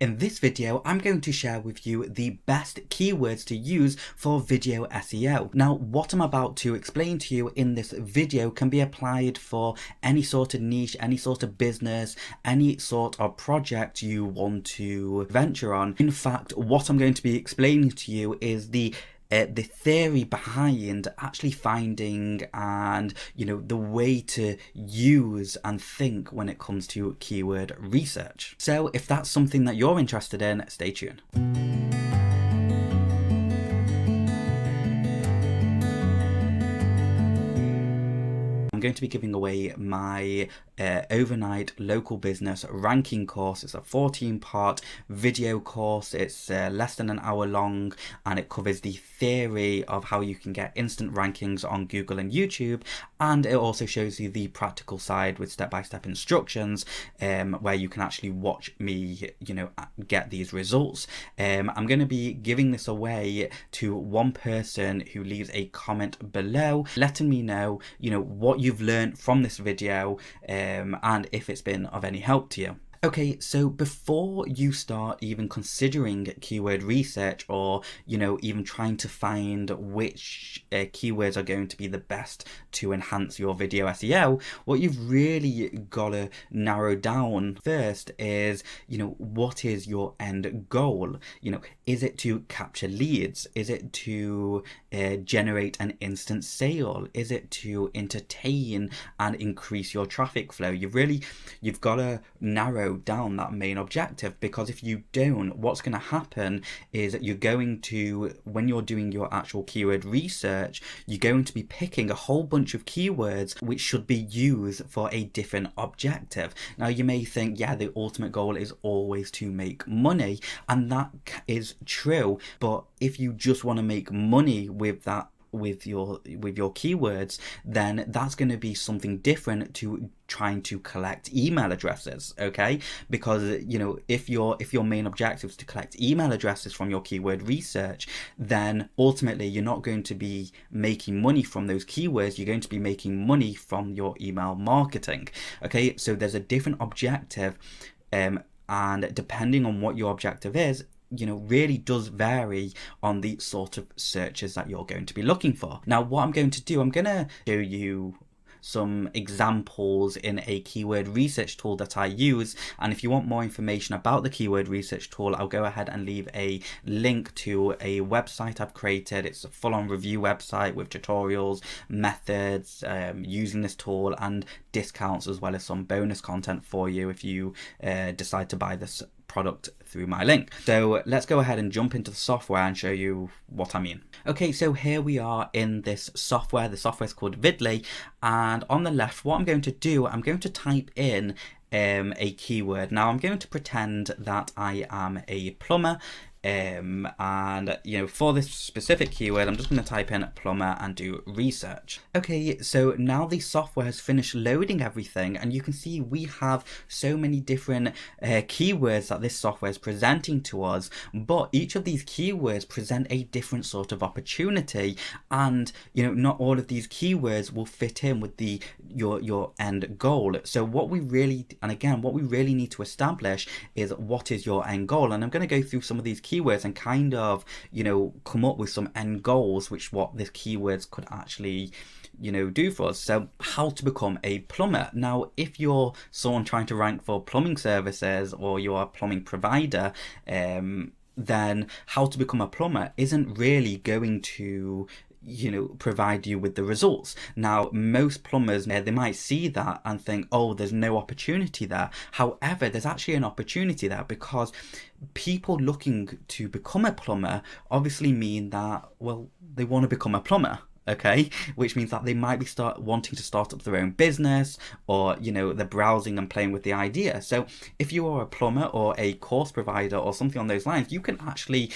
In this video, I'm going to share with you the best keywords to use for video SEO. Now, what I'm about to explain to you in this video can be applied for any sort of niche, any sort of business, any sort of project you want to venture on. In fact, what I'm going to be explaining to you is the theory behind actually finding and the way to use and think when it comes to keyword research. So if that's something that you're interested in, stay tuned. I'm going to be giving away my overnight local business ranking course. It's a 14-part video course. It's less than an hour long, and it covers the theory of how you can get instant rankings on Google and YouTube, and it also shows you the practical side with step-by-step instructions where you can actually watch me get these results. I'm going to be giving this away to one person who leaves a comment below letting me know what you've learned from this video and if it's been of any help to you. Okay, so before you start even considering keyword research or, even trying to find which keywords are going to be the best to enhance your video SEO, what you've really got to narrow down first is, what is your end goal? Is it to capture leads? Is it to generate an instant sale? Is it to entertain and increase your traffic flow? You've got to narrow down that main objective, because if you don't, what's going to happen is that you're going to, when you're doing your actual keyword research, you're going to be picking a whole bunch of keywords which should be used for a different objective. Now you may think, yeah, the ultimate goal is always to make money, and that is true, but if you just want to make money with that, with your keywords, then that's going to be something different to trying to collect email addresses, okay? Because if your main objective is to collect email addresses from your keyword research, then ultimately you're not going to be making money from those keywords. You're going to be making money from your email marketing, okay? So there's a different objective, and depending on what your objective is, really does vary on the sort of searches that you're going to be looking for. Now, what I'm going to do, I'm going to show you some examples in a keyword research tool that I use, and if you want more information about the keyword research tool, I'll go ahead and leave a link to a website I've created. It's a full-on review website with tutorials, methods, using this tool, and discounts, as well as some bonus content for you if you decide to buy this product through my link. So let's go ahead and jump into the software and show you what I mean. Okay, so here we are in this software. The software is called Vidly, and on the left, what I'm going to do, I'm going to type in a keyword. Now I'm going to pretend that I am a plumber, and for this specific keyword, I'm just going to type in plumber and do research. Okay, so now the software has finished loading everything, and you can see we have so many different keywords that this software is presenting to us, but each of these keywords present a different sort of opportunity, and not all of these keywords will fit in with your end goal. So what we really need to establish is what is your end goal, and I'm going to go through some of these keywords and kind of come up with some end goals, which what this keywords could actually do for us. So how to become a plumber. Now if you're someone trying to rank for plumbing services, or you're a plumbing provider, then how to become a plumber isn't really going to provide you with the results. Now most plumbers, they might see that and think, oh, there's no opportunity there. However, there's actually an opportunity there, because people looking to become a plumber obviously mean that, well, they want to become a plumber, okay, which means that they might be wanting to start up their own business, or they're browsing and playing with the idea. So if you are a plumber or a course provider or something on those lines, you can actually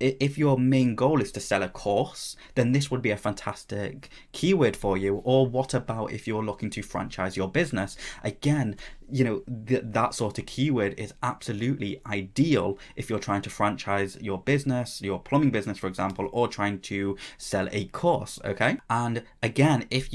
if your main goal is to sell a course, then this would be a fantastic keyword for you. Or what about if you're looking to franchise your business? Again, that sort of keyword is absolutely ideal if you're trying to franchise your business, your plumbing business, for example, or trying to sell a course, okay? And again, if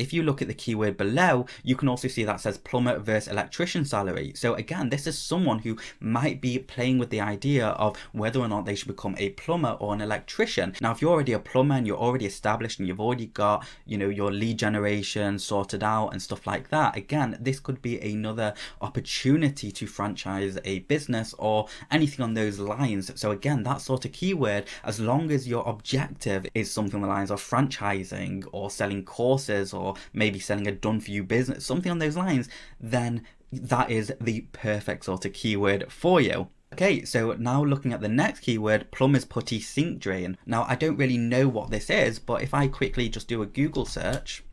if you look at the keyword below, you can also see that says plumber versus electrician salary. So again, this is someone who might be playing with the idea of whether or not they should become a plumber or an electrician. Now, if you're already a plumber and you're already established and you've already got, you know, your lead generation sorted out and stuff like that, again, this could be another opportunity to franchise a business or anything on those lines. So again, that sort of keyword, as long as your objective is something along the lines of franchising or selling courses or maybe selling a done for you business, something on those lines, then that is the perfect sort of keyword for you. Okay, so now looking at the next keyword, plumber's putty sink drain. Now, I don't really know what this is, but if I quickly just do a Google search,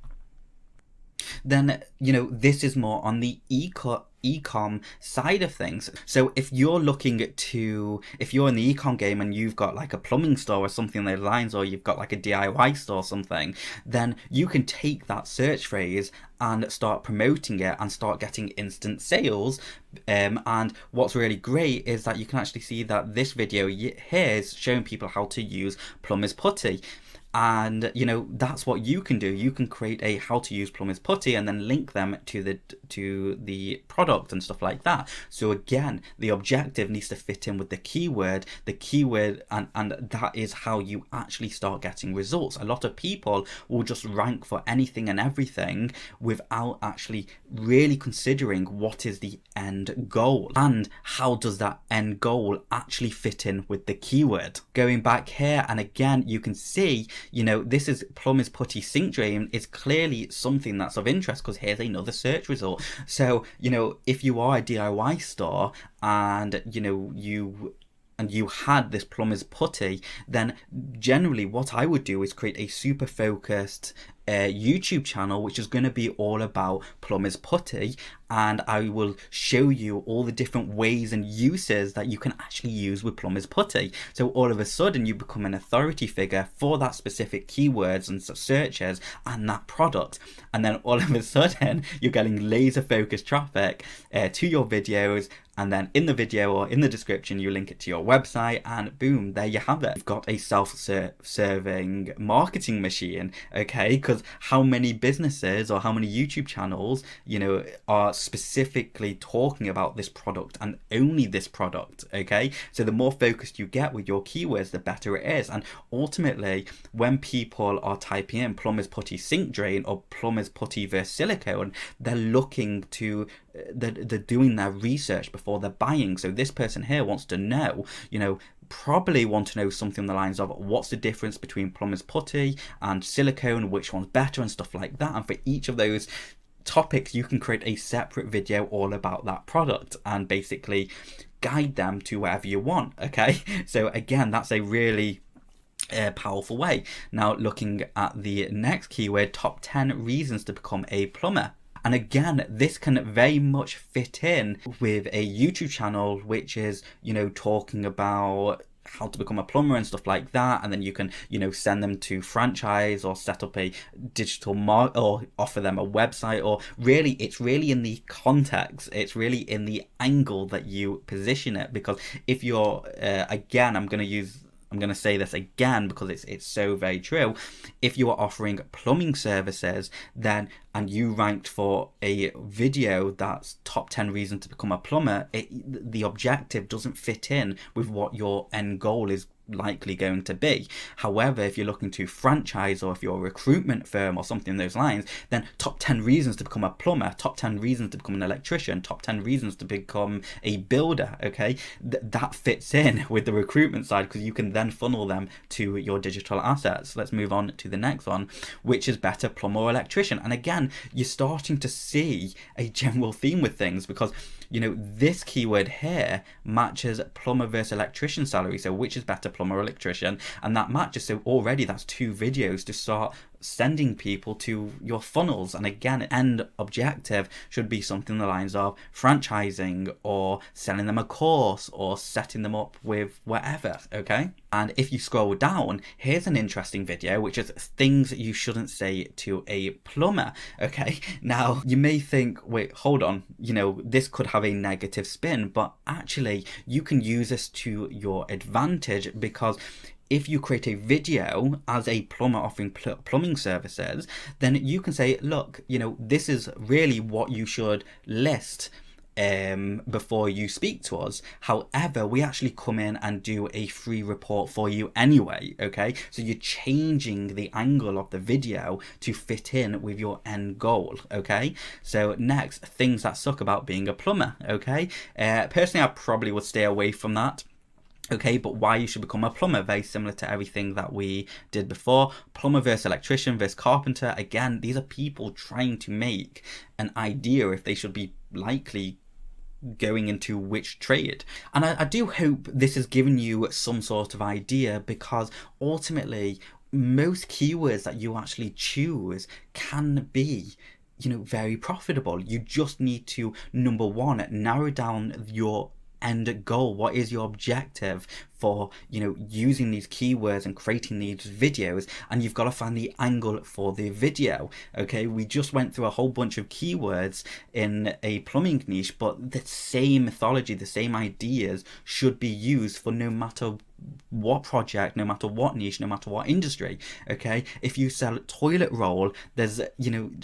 then, you know, this is more on the e-com side of things. So if you're looking if you're in the e-com game and you've got like a plumbing store or something along those lines, or you've got like a DIY store or something, then you can take that search phrase and start promoting it and start getting instant sales. And what's really great is that you can actually see that this video here is showing people how to use plumber's putty. And, you know, that's what you can do. You can create a how to use plumber's putty and then link them to the product and stuff like that. So again, the objective needs to fit in with the keyword, and that is how you actually start getting results. A lot of people will just rank for anything and everything without actually really considering what is the end goal and how does that end goal actually fit in with the keyword. Going back here, and again, you can see, you know, this is plumber's putty sink drain is clearly something that's of interest because here's another search result. So, you know, if you are a DIY store and, you know, you had this plumber's putty, then generally what I would do is create a super focused YouTube channel which is going to be all about plumber's putty, and I will show you all the different ways and uses that you can actually use with plumber's putty. So all of a sudden you become an authority figure for that specific keywords and searches and that product, and then all of a sudden you're getting laser focused traffic to your videos, and then in the video or in the description you link it to your website, and boom, there you have it. You've got a self-serving marketing machine, okay? Because how many businesses or how many YouTube channels, you know, are specifically talking about this product and only this product, okay? So the more focused you get with your keywords, the better it is. And ultimately, when people are typing in plumber's putty sink drain or plumber's putty versus silicone, they're looking to they're doing their research before they're buying. So this person here wants to know, you know, probably want to know something on the lines of what's the difference between plumber's putty and silicone, which one's better and stuff like that. And for each of those topics you can create a separate video all about that product and basically guide them to wherever you want, okay? So again, that's a really powerful way. Now looking at the next keyword, top 10 reasons to become a plumber. And again, this can very much fit in with a YouTube channel which is, you know, talking about how to become a plumber and stuff like that, and then you can, you know, send them to franchise or set up a digital or offer them a website, or really it's really in the context, it's really in the angle that you position it. Because if you're again, I'm going to say this again because it's so very true. If you are offering plumbing services, then and you ranked for a video that's top 10 reasons to become a plumber, the objective doesn't fit in with what your end goal is likely going to be. However, if you're looking to franchise, or if you're a recruitment firm or something in those lines, then top 10 reasons to become a plumber, top 10 reasons to become an electrician, top 10 reasons to become a builder, okay? That fits in with the recruitment side because you can then funnel them to your digital assets. Let's move on to the next one, which is better plumber or electrician. And again, you're starting to see a general theme with things because, you know, this keyword here matches plumber versus electrician salary. So which is better, plumber or electrician? And that matches. So already that's 2 videos to start sending people to your funnels. And again, end objective should be something on the lines of franchising or selling them a course or setting them up with whatever, okay? And if you scroll down, here's an interesting video which is things you shouldn't say to a plumber, okay? Now you may think, wait, hold on, you know, this could have a negative spin, but actually you can use this to your advantage because if you create a video as a plumber offering plumbing services, then you can say, look, this is really what you should list before you speak to us. However, we actually come in and do a free report for you anyway, okay? So you're changing the angle of the video to fit in with your end goal, okay? So next, things that suck about being a plumber, okay? Personally, I probably would stay away from that. Okay, but why you should become a plumber, very similar to everything that we did before. Plumber versus electrician versus carpenter. Again, these are people trying to make an idea if they should be likely going into which trade. And I do hope this has given you some sort of idea, because ultimately most keywords that you actually choose can be very profitable. You just need to, number one, narrow down your end goal. What is your objective for using these keywords and creating these videos? And you've got to find the angle for the video. Okay, we just went through a whole bunch of keywords in a plumbing niche, but the same mythology, the same ideas should be used for no matter what project, no matter what niche, no matter what industry. Okay, if you sell toilet roll, there's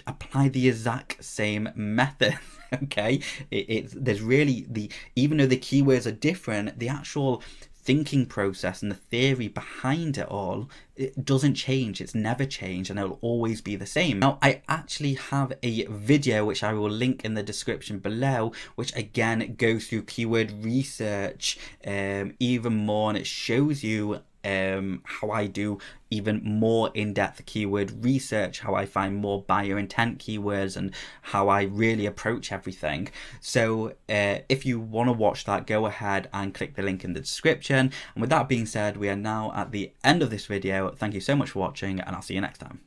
apply the exact same method. Okay, there's really even though the keywords are different, the actual thinking process and the theory behind it all, it doesn't change. It's never changed, and it'll always be the same. Now, I actually have a video which I will link in the description below, which again goes through keyword research even more, and it shows you how I do even more in-depth keyword research, how I find more buyer intent keywords, and how I really approach everything. So if you want to watch that, go ahead and click the link in the description. And with that being said, we are now at the end of this video. Thank you so much for watching, and I'll see you next time.